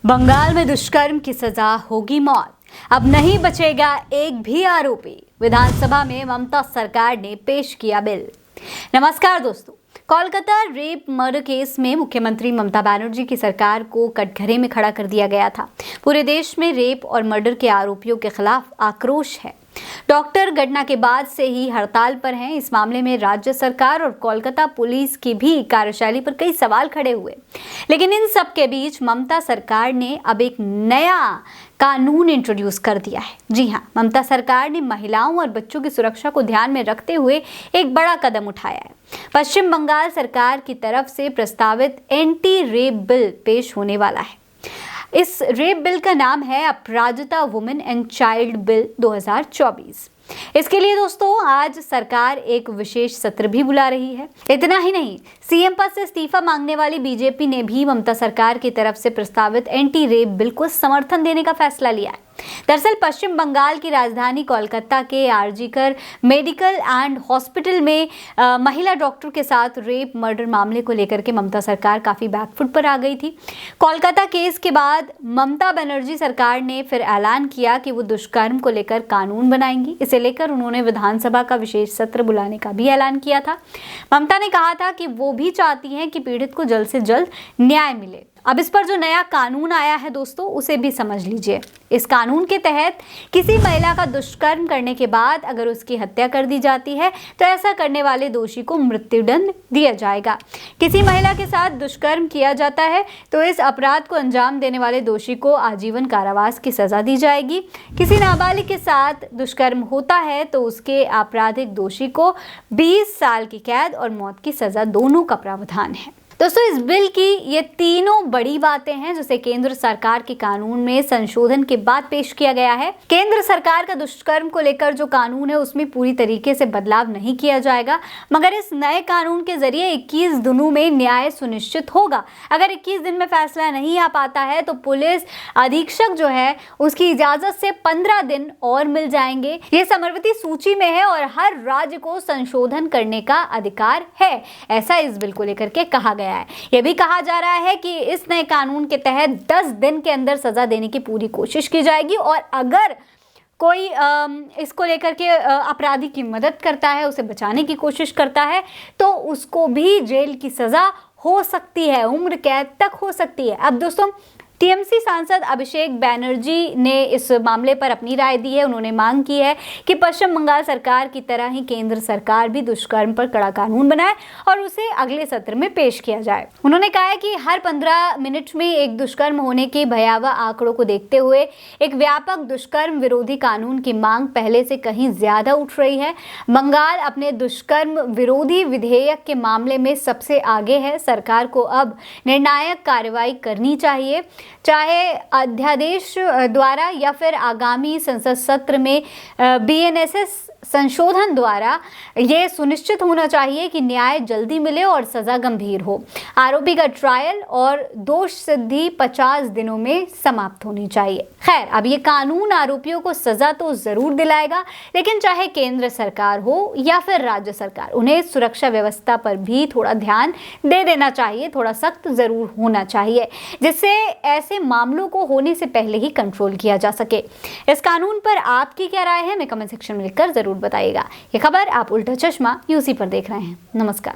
बंगाल में दुष्कर्म की सजा होगी मौत। अब नहीं बचेगा एक भी आरोपी। विधानसभा में ममता सरकार ने पेश किया बिल। नमस्कार दोस्तों, कोलकाता रेप मर्डर केस में मुख्यमंत्री ममता बनर्जी की सरकार को कटघरे में खड़ा कर दिया गया था। पूरे देश में रेप और मर्डर के आरोपियों के खिलाफ आक्रोश है। डॉक्टर घटना के बाद से ही हड़ताल पर हैं। इस मामले में राज्य सरकार और कोलकाता पुलिस की भी कार्यशैली पर कई सवाल खड़े हुए, लेकिन इन सब के बीच ममता सरकार ने अब एक नया कानून इंट्रोड्यूस कर दिया है। जी हाँ, ममता सरकार ने महिलाओं और बच्चों की सुरक्षा को ध्यान में रखते हुए एक बड़ा कदम उठाया है। पश्चिम बंगाल सरकार की तरफ से प्रस्तावित एंटी रेप बिल पेश होने वाला है। इस रेप बिल का नाम है अपराजिता वुमेन एंड चाइल्ड बिल 2024। इसके लिए दोस्तों आज सरकार एक विशेष सत्र भी बुला रही है। इतना ही नहीं, सीएम पद से इस्तीफा मांगने वाली बीजेपी ने भी ममता सरकार की तरफ से प्रस्तावित एंटी रेप बिल को समर्थन देने का फैसला लिया है। दरअसल पश्चिम बंगाल की राजधानी कोलकाता के आरजीकर मेडिकल एंड हॉस्पिटल में महिला डॉक्टर के साथ रेप मर्डर मामले को लेकर के ममता सरकार काफी बैकफुट पर आ गई थी। कोलकाता केस के बाद ममता बनर्जी सरकार ने फिर ऐलान किया कि वो दुष्कर्म को लेकर कानून बनाएंगी। इसे लेकर उन्होंने विधानसभा का विशेष सत्र बुलाने का भी ऐलान किया था। ममता ने कहा था कि वो भी चाहती हैं कि पीड़ित को जल्द से जल्द न्याय मिले। अब इस पर जो नया कानून आया है दोस्तों, उसे भी समझ लीजिए। इस कानून के तहत किसी महिला का दुष्कर्म करने के बाद अगर उसकी हत्या कर दी जाती है तो ऐसा करने वाले दोषी को मृत्युदंड दिया जाएगा। किसी महिला के साथ दुष्कर्म किया जाता है तो इस अपराध को अंजाम देने वाले दोषी को आजीवन कारावास की सजा दी जाएगी। किसी नाबालिग के साथ दुष्कर्म होता है तो उसके आपराधिक दोषी को 20 साल की कैद और मौत की सजा दोनों का प्रावधान है। दोस्तों, इस बिल की ये तीनों बड़ी बातें हैं जिसे केंद्र सरकार के कानून में संशोधन के बाद पेश किया गया है। केंद्र सरकार का दुष्कर्म को लेकर जो कानून है उसमें पूरी तरीके से बदलाव नहीं किया जाएगा, मगर इस नए कानून के जरिए 21 दिनों में न्याय सुनिश्चित होगा। अगर 21 दिन में फैसला नहीं आ पाता है तो पुलिस अधीक्षक जो है उसकी इजाजत से 15 दिन और मिल जाएंगे। ये समवर्ती सूची में है और हर राज्य को संशोधन करने का अधिकार है, ऐसा इस बिल को लेकर के कहा गया है। यह भी कहा जा रहा है कि इस नए कानून के तहत 10 दिन के अंदर सजा देने की पूरी कोशिश की जाएगी और अगर कोई इसको लेकर के अपराधी की मदद करता है, उसे बचाने की कोशिश करता है, तो उसको भी जेल की सजा हो सकती है, उम्र कैद तक हो सकती है। अब दोस्तों, टीएमसी सांसद अभिषेक बैनर्जी ने इस मामले पर अपनी राय दी है। उन्होंने मांग की है कि पश्चिम बंगाल सरकार की तरह ही केंद्र सरकार भी दुष्कर्म पर कड़ा कानून बनाए और उसे अगले सत्र में पेश किया जाए। उन्होंने कहा है कि हर 15 मिनट में एक दुष्कर्म होने के भयावह आंकड़ों को देखते हुए एक व्यापक दुष्कर्म विरोधी कानून की मांग पहले से कहीं ज्यादा उठ रही है। बंगाल अपने दुष्कर्म विरोधी विधेयक के मामले में सबसे आगे है। सरकार को अब निर्णायक कार्रवाई करनी चाहिए, चाहे अध्यादेश द्वारा या फिर आगामी संसद सत्र में बीएनएसएस संशोधन द्वारा ये सुनिश्चित होना चाहिए कि न्याय जल्दी मिले और सजा गंभीर हो। आरोपी का ट्रायल और दोष सिद्धि 50 दिनों में समाप्त होनी चाहिए। खैर, अब ये कानून आरोपियों को सजा तो जरूर दिलाएगा, लेकिन चाहे केंद्र सरकार हो या फिर राज्य सरकार, उन्हें सुरक्षा व्यवस्था पर भी थोड़ा ध्यान दे देना चाहिए, थोड़ा सख्त जरूर होना चाहिए, जिससे ऐसे मामलों को होने से पहले ही कंट्रोल किया जा सके। इस कानून पर आपकी क्या राय है, हमें कमेंट सेक्शन में लिखकर जरूर बताइएगा। ये खबर आप उल्टा चश्मा यूसी पर देख रहे हैं। नमस्कार।